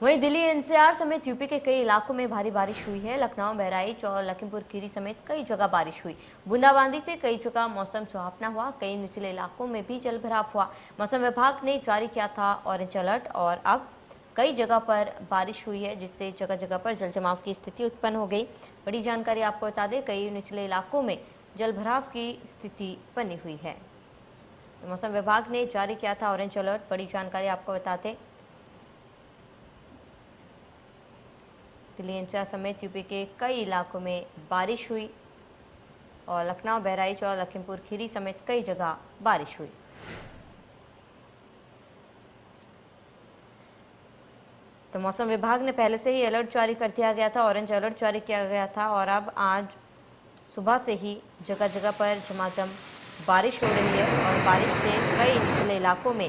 वहीं दिल्ली एनसीआर समेत यूपी के कई इलाकों में भारी बारिश हुई है। लखनऊ, बहराइच और लखीमपुर खीरी समेत कई जगह बारिश हुई। बूंदाबांदी से कई जगह मौसम सुहावना हुआ। कई निचले इलाकों में भी जल भराव हुआ। मौसम विभाग ने जारी किया था ऑरेंज अलर्ट और अब कई जगह पर बारिश हुई है, जिससे जगह जगह पर जल जमाव की स्थिति उत्पन्न हो गई। बड़ी जानकारी आपको बता दें, कई निचले इलाकों में जल भराव की स्थिति बनी हुई है। मौसम विभाग ने जारी किया था ऑरेंज अलर्ट। बड़ी जानकारी आपको बताते, दिल्ली एनसीआर समेत यूपी के कई इलाकों में बारिश हुई और लखनऊ, बहराइच और लखीमपुर खीरी समेत कई जगह बारिश हुई। तो मौसम विभाग ने पहले से ही अलर्ट जारी कर दिया गया था, ऑरेंज अलर्ट जारी किया गया था और अब आज सुबह से ही जगह जगह पर झमाझम बारिश हो रही है और बारिश से कई निचले इलाकों में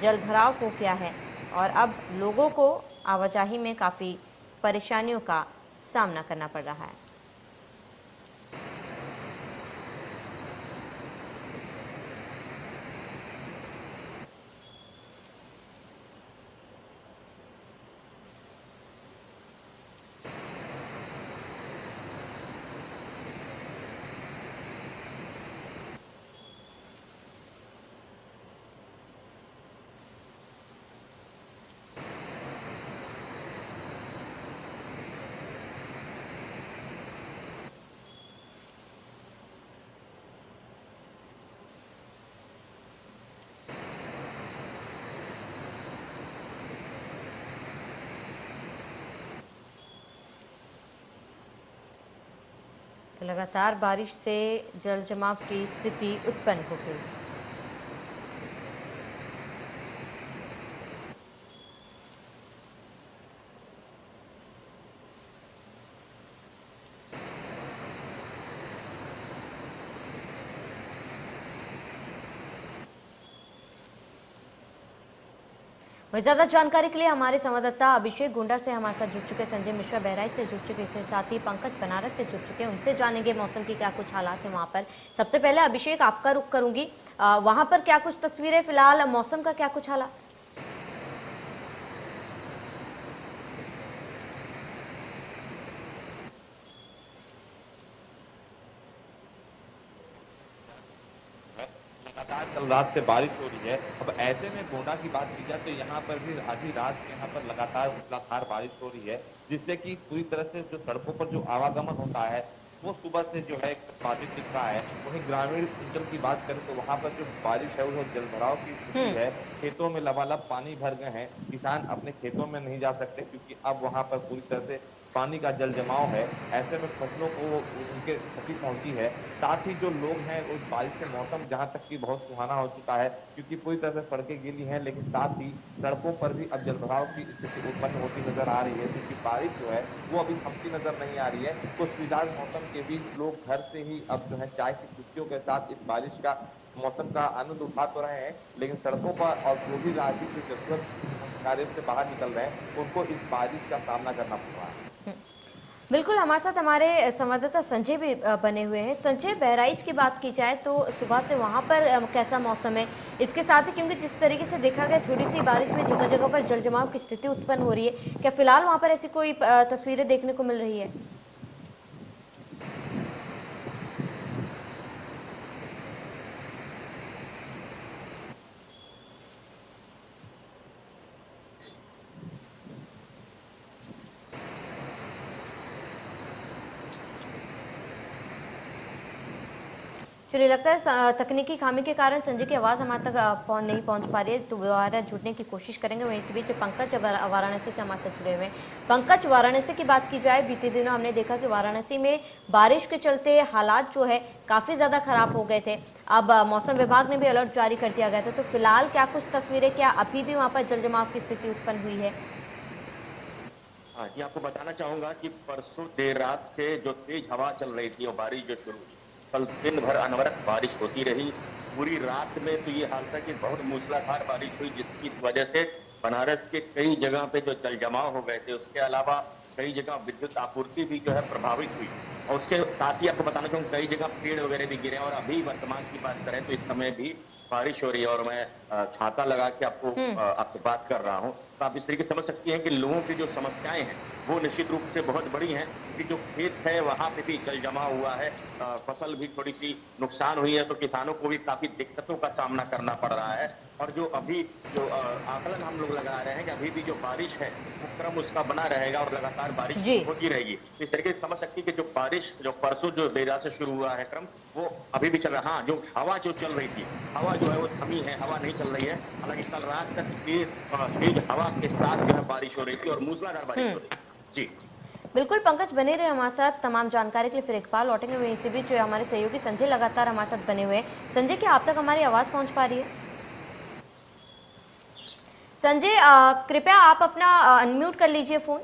जल भराव हो गया है और अब लोगों को आवाजाही में काफ़ी परेशानियों का सामना करना पड़ रहा है। तो लगातार बारिश से जल जमाव की स्थिति उत्पन्न हो गई। वही ज्यादा जानकारी के लिए हमारे संवाददाता अभिषेक गुंडा से हमारे साथ जुड़ चुके, संजय मिश्रा बहराइच से जुड़ चुके, इसके साथ ही पंकज बनारस से जुड़ चुके हैं। उनसे जानेंगे मौसम की क्या कुछ हालात है वहां पर। सबसे पहले अभिषेक, आपका रुख करूंगी, वहां पर क्या कुछ तस्वीरें, फिलहाल मौसम का क्या कुछ हालात? लगातार कल रात से बारिश हो रही है। अब ऐसे में गोंडा की बात की जाए तो यहाँ पर भी आधी रात से यहाँ पर लगातार मूसलाधार बारिश हो रही है, जिससे कि पूरी तरह से जो सड़कों पर जो आवागमन होता है वो सुबह से जो है बाधित दिख रहा है। वहीं ग्रामीण अंचल की बात करें तो वहाँ पर जो बारिश है वो जलभराव की स्थिति है। खेतों में लबालब पानी भर गए हैं। किसान अपने खेतों में नहीं जा सकते क्योंकि अब वहाँ पर पूरी तरह से पानी का जल जमाव है। ऐसे में फसलों को उनके क्षति पहुंची है। साथ ही जो लोग हैं उस बारिश से मौसम जहां तक कि बहुत सुहाना हो चुका है, क्योंकि पूरी तरह से सड़कें गीली हैं, लेकिन साथ ही सड़कों पर भी अब जलभराव की स्थिति उत्पन्न होती नजर आ रही है, क्योंकि बारिश जो है वो अभी थमती नजर नहीं आ रही है। कुछ मिजाज मौसम के बीच लोग घर से ही अब जो है चाय की चुस्कियों के साथ इस बारिश का मौसम का आनंद उठा तो रहे हैं, लेकिन सड़कों पर और जो भी राहगीर जो जरूरत कार्य से बाहर निकल रहे हैं उनको इस बारिश का सामना करना पड़ रहा है। बिल्कुल, हमारे साथ हमारे संवाददाता संजय भी बने हुए हैं। संजय, बहराइच की बात की जाए तो सुबह से वहाँ पर कैसा मौसम है? इसके साथ ही क्योंकि जिस तरीके से देखा गया थोड़ी सी बारिश में जगह जगह पर जल जमाव की स्थिति उत्पन्न हो रही है, क्या फिलहाल वहाँ पर ऐसी कोई तस्वीरें देखने को मिल रही है? चलिए, लगता है तकनीकी खामी के कारण संजय की आवाज़ हमारे तक नहीं पहुंच पा रही है, तो दोबारा जुड़ने की कोशिश करेंगे। वहीं इसी बीच पंकज वाराणसी से हमारे साथ जुड़े हुए हैं। पंकज, वाराणसी की बात की जाए, बीते दिनों हमने देखा कि वाराणसी में बारिश के चलते हालात जो है काफ़ी ज़्यादा खराब हो गए थे। अब मौसम विभाग ने भी अलर्ट जारी कर दिया गया था, तो फिलहाल क्या कुछ तस्वीरें, क्या अभी भी वहाँ पर जल जमाव की स्थिति उत्पन्न हुई है? हाँ जी, आपको बताना चाहूंगा कि परसों देर रात से जो तेज हवा चल रही थी और बारिश जो शुरू हुई, कल दिन भर अनवरत बारिश होती रही। पूरी रात में तो ये हाल था कि बहुत मूसलाधार बारिश हुई, जिसकी वजह से बनारस के कई जगह पे जो जल जमाव हो गए थे, उसके अलावा कई जगह विद्युत आपूर्ति भी जो है प्रभावित हुई। और उसके साथ ही आपको बताना चाहूँगा कई जगह पेड़ वगैरह भी गिरे। और अभी वर्तमान की बात करें तो इस समय भी बारिश हो रही है और मैं छाता लगा के आपसे बात कर रहा हूँ, तो आप इस तरीके से समझ सकती हैं कि लोगों की जो समस्याएं हैं वो निश्चित रूप से बहुत बड़ी हैं कि जो खेत है वहां पे भी जल जमा हुआ है, फसल भी थोड़ी सी नुकसान हुई है, तो किसानों को भी काफी दिक्कतों का सामना करना पड़ रहा है। और जो अभी जो आकलन हम लोग लगा रहे हैं कि अभी भी जो बारिश है वो क्रम उसका बना रहेगा और लगातार बारिश जी। होती रहेगी। तो इस तरीके से समझ सकती है कि जो बारिश जो परसों जो देर रात से शुरू हुआ है क्रम, वो अभी भी चल रहा है। हाँ, जो हवा जो चल रही थी, हवा जो है वो थमी है, हवा नहीं चल रही है। हालांकि कल रात तक तेज हवा के साथ जो है बारिश हो रही थी और मूसलाधार बारिश हो रही थी। जी बिल्कुल पंकज, बने रहे हमारे साथ तमाम जानकारी के लिए। फिर एक बार लौटेंगे वहीं से भी जो हमारे सहयोगी संजय लगातार हमारे साथ बने हुए हैं। संजय, क्या आप तक हमारी आवाज पहुंच पा रही है? संजय, कृपया आप अपना अनम्यूट कर लीजिए फोन।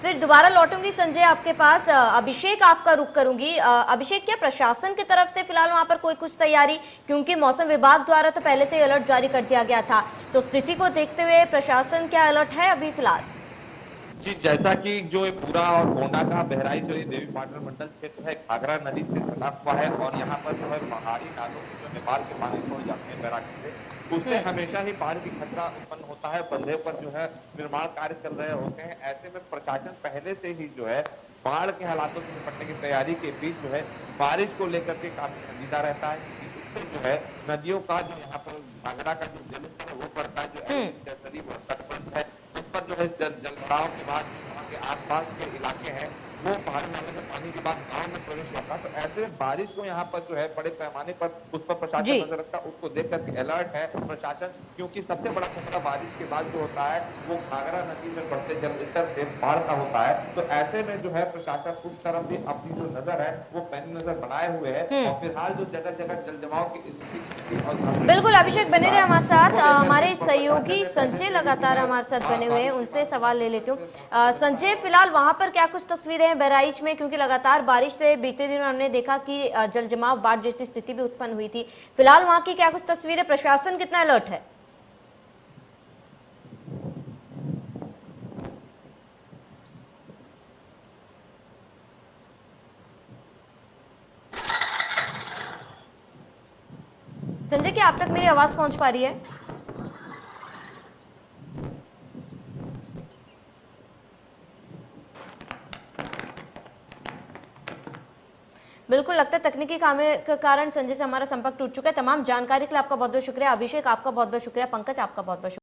फिर दोबारा लौटूंगी संजय आपके पास। अभिषेक, आपका रुख करूंगी। अभिषेक, क्या प्रशासन की तरफ से फिलहाल वहां पर कोई कुछ तैयारी, क्योंकि मौसम विभाग द्वारा तो पहले से ही अलर्ट जारी कर दिया गया था, तो स्थिति को देखते हुए प्रशासन क्या अलर्ट है अभी फिलहाल? जी, जैसा कि जो ये पूरा गोंडा का बहराइच और ये देवी पाटन मंडल क्षेत्र है, घाघरा नदी से सटा हुआ है और यहाँ पर जो है पहाड़ी नालों से जो नेपाल के पानी छोड़ जाते हैं बैराज से, उससे हमेशा ही बाढ़ की खतरा उत्पन्न होता है। बंधे पर जो है निर्माण कार्य चल रहे होते हैं। ऐसे में प्रशासन पहले से ही जो है बाढ़ के हालातों से निपटने की तैयारी के बीच जो है बारिश को लेकर के काफी संजीदा रहता है। इससे जो है नदियों का जो यहाँ पर घाघरा का जो जलस्तर है वो बढ़ता है, जो जैसरी वो तटबंध है उस पर जो है जल भराव के बाद वहाँ के आसपास के इलाके हैं वो पहाड़ी नाले में पानी के बाद गांव में प्रवेश करता है। तो ऐसे में बारिश को यहाँ पर जो है बड़े पैमाने पर उस पर प्रशासन नजर रखता है, उसको देख करके अलर्ट है प्रशासन, क्योंकि सबसे बड़ा खतरा बारिश के बाद जो होता है वो घाघरा नदी में बढ़ते जल स्तर से बाढ़ का होता है। तो ऐसे में जो है प्रशासन उस तरफ भी अपनी जो नजर है वो पैनी नजर बनाए हुए है और फिलहाल जो जगह जगह जल जमाव की स्थिति और बिल्कुल अभिषेक, बने रहे हमारे साथ। हमारे सहयोगी संजय लगातार हमारे साथ बने हुए हैं, उनसे सवाल ले लेती हूँ। संजय, फिलहाल वहां पर क्या कुछ तस्वीरें हैं बहराइच में, क्योंकि लगातार बारिश से बीते दिनों हमने देखा कि जल जमाव, बाढ़ जैसी स्थिति भी उत्पन्न हुई थी। फिलहाल वहां की क्या कुछ तस्वीरें, प्रशासन कितना अलर्ट है? संजय, क्या आप तक मेरी आवाज पहुंच पा रही है? बिल्कुल, लगता है तकनीकी खामी के कारण संजय से हमारा संपर्क टूट चुका है। तमाम जानकारी के लिए आपका बहुत बहुत शुक्रिया। अभिषेक, आपका बहुत बहुत शुक्रिया। पंकज, आपका बहुत बहुत शुक्रिया।